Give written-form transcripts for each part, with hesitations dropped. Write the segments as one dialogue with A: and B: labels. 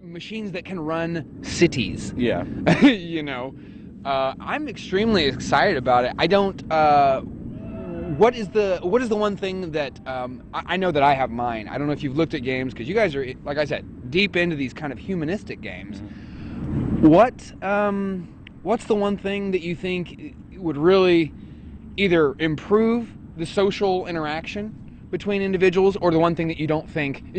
A: machines that can run cities.
B: Yeah.
A: You know, I'm extremely excited about it. I don't. What is the one thing that I know that I have mine? I don't know if you've looked at games, because you guys are, like I said, deep into these kind of humanistic games. What's the one thing that you think would really either improve the social interaction between individuals, or the one thing that you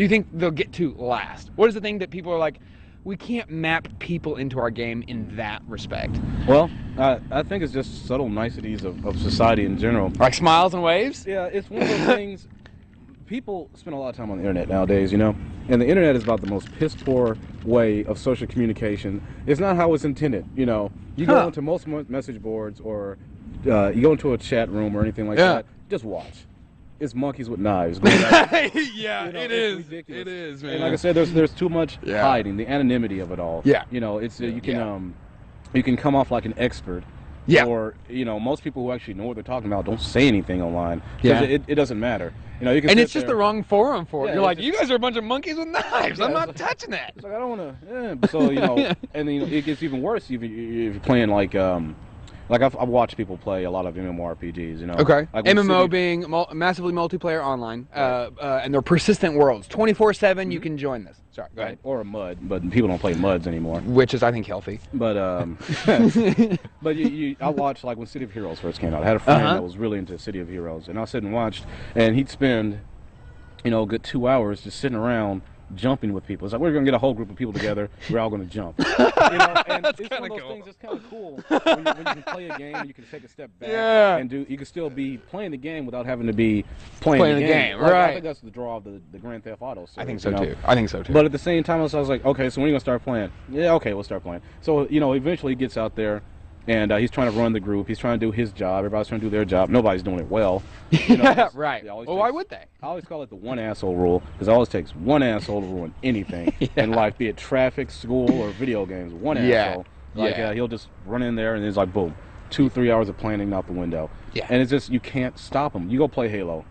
A: think they'll get to last? What is the thing that people are like, we can't map people into our game in that respect?
B: Well, I think it's just subtle niceties of society in general.
A: Like smiles and waves?
B: Yeah, it's one of those things. People spend a lot of time on the internet nowadays, you know, and the internet is about the most piss poor way of social communication. It's not how it's intended, you know. You go into most message boards, or you go into a chat room or anything like that, just watch. It's monkeys with knives.
A: Yeah,
B: you know,
A: it is.
B: Ridiculous.
A: It is, man.
B: And like I said, there's too much hiding, the anonymity of it all.
A: Yeah.
B: You know, it's you can come off like an expert.
A: Yeah.
B: Or, you know, most people who actually know what they're talking about don't say anything online.
A: Yeah.
B: It doesn't matter. You know, you can.
A: And it's just the wrong forum for it.
B: Yeah,
A: You're like, you guys are a bunch of monkeys with knives.
B: Yeah,
A: I'm not touching that.
B: It's like, I don't want to. Yeah. So, you know, and you know, it gets even worse if you're playing like I've watched people play a lot of MMORPGs, you know.
A: Okay.
B: Like
A: MMO being massively multiplayer online, and they're persistent worlds. 24/7, you can join this. Sorry, go ahead.
B: Or a MUD, but people don't play MUDs anymore.
A: Which is, I think, healthy.
B: But but I watched, like, when City of Heroes first came out. I had a friend that was really into City of Heroes, and I sat and watched, and he'd spend, you know, a good 2 hours just sitting around jumping with people. It's like, we're going to get a whole group of people together, we're all going to jump. You know, and
A: That's
B: it's one of those
A: cool.
B: things that's kind of cool when you can play a game and you can take a step back and you can still be playing the game without having to be playing the game. Like,
A: right.
B: I think that's the draw of the Grand Theft Auto series.
A: I think so too. I think so too.
B: But at the same time, I was like, okay, so when are you going to start playing? Yeah, okay, we'll start playing. So, you know, eventually he gets out there, and he's trying to run the group. He's trying to do his job. Everybody's trying to do their job. Nobody's doing it well. You know,
A: right. Well, why would they?
B: I always call it the one asshole rule, because it always takes one asshole to ruin anything in life, be it traffic, school, or video games. One asshole. Like, he'll just run in there, and it's like, boom, 2-3 hours of planning out the window. Yeah. And it's just, you can't stop him. You go play Halo.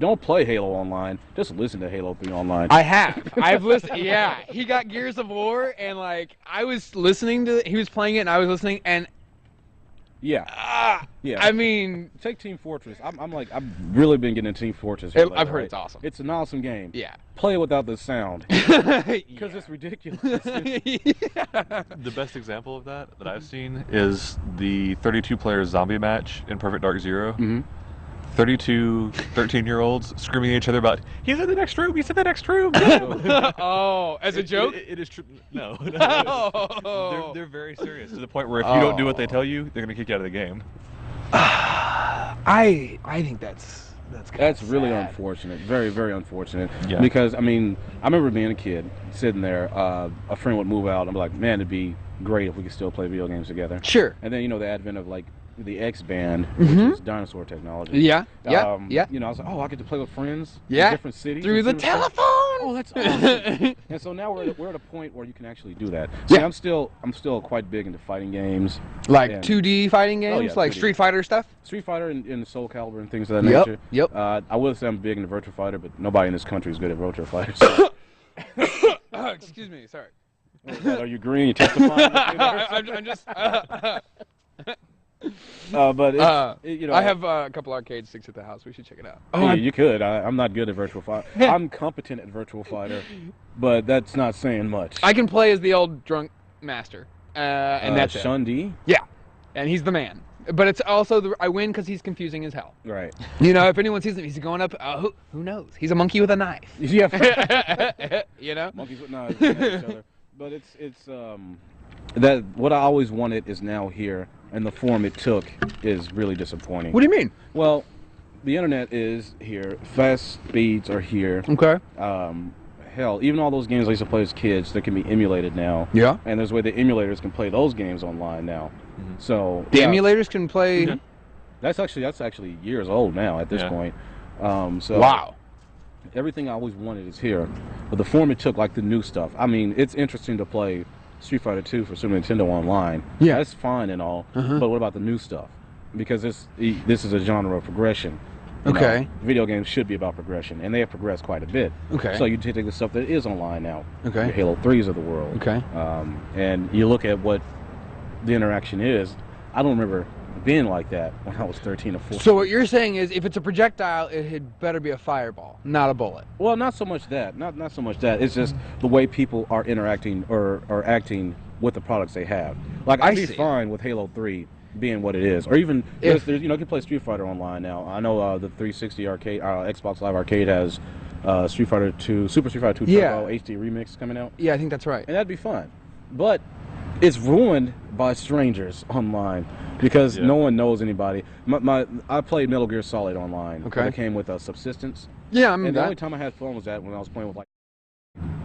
B: Don't play Halo online. Just listen to Halo 3 online.
A: I have. I've listened. Yeah. He got Gears of War, and like, I was listening to he was playing it, and I was listening, and I mean,
B: take Team Fortress. I've really been getting into Team Fortress.
A: I've heard it's awesome.
B: It's an awesome game.
A: Yeah.
B: Play it without the sound. Because it's ridiculous.
C: The best example of that I've seen is the 32-player zombie match in Perfect Dark Zero. 32 13-year-olds screaming at each other about, he's in the next room, he's in the next room.
A: Oh, as a joke?
C: It is true. No. They're very serious, to the point where if you don't do what they tell you, they're going to kick you out of the game.
A: I think that's
B: really
A: sad.
B: unfortunate. Very, very unfortunate.
C: Yeah.
B: Because, I mean, I remember being a kid, sitting there, a friend would move out, and I'm like, man, it'd be great if we could still play video games together.
A: Sure.
B: And then, you know, the advent of, like, the X band, which is dinosaur technology.
A: Yeah.
B: You know, I was like, oh, I get to play with friends in different cities.
A: Through the telephone.
B: Oh, that's awesome. And so now we're at a point where you can actually do that. See, I'm still quite big into fighting games.
A: Like 2D fighting games?
B: yeah,
A: like
B: 2D.
A: Street Fighter stuff?
B: Street Fighter and Soul Calibur and things of that nature.
A: Yep.
B: I will say I'm big into Virtua Fighter, but nobody in this country is good at Virtua Fighter. So.
A: Excuse me, sorry.
B: Are you agreeing? You testifying?
A: I'm just...
B: but it's, you know,
A: I have a couple arcade sticks at the house. We should check it out.
B: Oh, you could. I'm not good at Virtua Fighter. I'm competent at Virtua Fighter, but that's not saying much.
A: I can play as the old drunk master, and that's
B: Shun Di?
A: Yeah, and he's the man. But it's also I win because he's confusing as hell.
B: Right.
A: You know, if anyone sees him, he's going up. Who knows? He's a monkey with a knife.
B: Yeah.
A: You know.
B: Monkeys with knives at each other. But it's that what I always wanted is now here, and the form it took is really disappointing.
A: What do you mean?
B: Well, the internet is here. Fast speeds are here.
A: Okay.
B: Hell, even all those games I used to play as kids, they can be emulated now.
A: Yeah.
B: And there's a way the emulators can play those games online now. So
A: the emulators can play.
B: That's actually years old now at this point. So
A: wow.
B: Everything I always wanted is here, but the form it took, like the new stuff. I mean, it's interesting to play Street Fighter 2 for Super Nintendo online. Yeah, that's fine and all. But what about the new stuff? Because this is a genre of progression.
A: Okay.
B: Video games should be about progression, and they have progressed quite a bit.
A: Okay.
B: So you take the stuff that is online now,
A: Okay.
B: your Halo 3s of the world.
A: Okay.
B: And you look at what the interaction is. I don't remember being like that when I was 13 or 14.
A: So what you're saying is, if it's a projectile, it had better be a fireball, not a bullet.
B: Well, not so much that. Not so much that. It's just the way people are interacting or acting with the products they have. Like, I'd be fine with Halo 3 being what it is, or even there's you can play Street Fighter online now. I know the 360 arcade, Xbox Live Arcade has Street Fighter 2, Super Street Fighter 2 Turbo HD Remix coming out.
A: Yeah, I think that's right.
B: And that'd be fun, but it's ruined by strangers online because no one knows anybody. I played Metal Gear Solid online.
A: Okay.
B: It came with a subsistence.
A: Yeah, I mean,
B: and the only time I had fun was that when I was playing with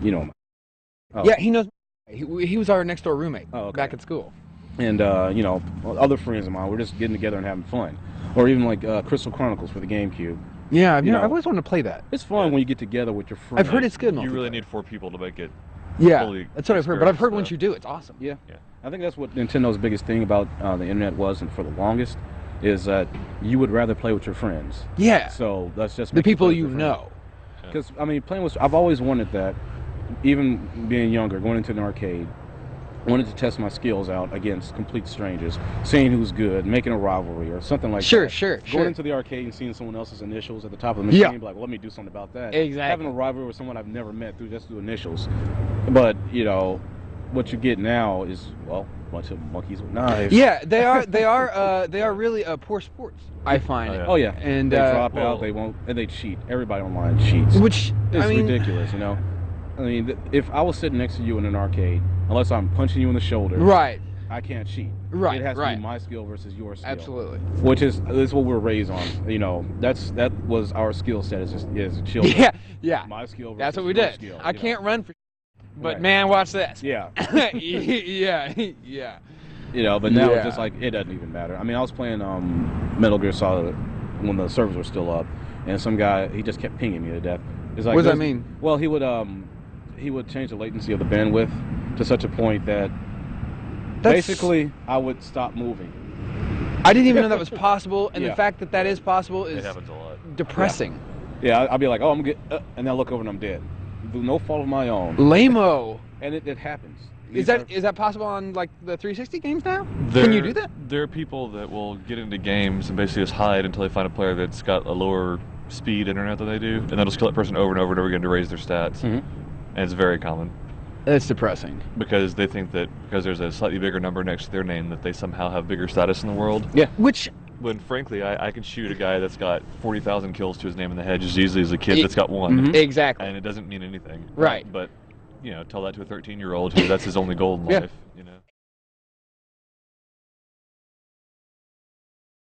A: Yeah, he knows. He was our next door roommate back at school.
B: And other friends of mine, we're just getting together and having fun, or even like Crystal Chronicles for the GameCube.
A: Yeah, I've always wanted to play that.
B: It's fun when you get together with your friends.
A: I've heard it's good.
C: You really need 4 people to make it.
A: Yeah, that's what I've heard. But I've heard once you do, it's awesome.
B: Yeah. I think that's what Nintendo's biggest thing about the internet was, and for the longest, is that you would rather play with your friends.
A: Yeah.
B: So that's just
A: the people you know.
B: Because I mean, playing with, I've always wanted that. Even being younger, going into an arcade, wanted to test my skills out against complete strangers, seeing who's good, making a rivalry or something like that. Sure. Going into the arcade and seeing someone else's initials at the top of the machine, be like, well, let me do something about that.
A: Exactly.
B: Having a rivalry with someone I've never met through initials. But what you get now is, well, a bunch of monkeys with knives.
A: Yeah, they are really poor sports, I find.
B: Oh yeah.
A: And
B: they drop out, they won't, and they cheat. Everybody online cheats.
A: Which
B: is ridiculous, I mean, if I was sitting next to you in an arcade, unless I'm punching you in the shoulder, I can't cheat. It has to be my skill versus your skill.
A: Absolutely.
B: Which is what we're raised on. That was our skill set as children.
A: Yeah.
B: My skill versus
A: that's what we did.
B: Skill,
A: I can't run for, but man, watch this.
B: Yeah.
A: yeah.
B: But now it's just like it doesn't even matter. I mean, I was playing Metal Gear Solid when the servers were still up, and some guy he just kept pinging me to death. It's like,
A: what does that mean?
B: Well, he would change the latency of the bandwidth to such a point that basically I would stop moving.
A: I didn't even know that was possible, and the fact that is possible is depressing.
B: Yeah, I'd be like, oh, I'm good, and then I look over and I'm dead. Through no fault of my own.
A: Lame-o.
B: And it happens.
A: Is that possible on like the 360 games now? Can you do that?
C: There are people that will get into games and basically just hide until they find a player that's got a lower speed internet than they do, and they'll just kill that person over and over and over again to raise their stats. And it's very common.
A: That's depressing.
C: Because they think that because there's a slightly bigger number next to their name that they somehow have bigger status in the world.
B: Yeah.
C: When frankly, I can shoot a guy that's got 40,000 kills to his name in the head just as easily as a kid that's got one.
A: Exactly.
C: And it doesn't mean anything.
A: Right.
C: But, tell that to a 13-year-old who that's his only goal in life.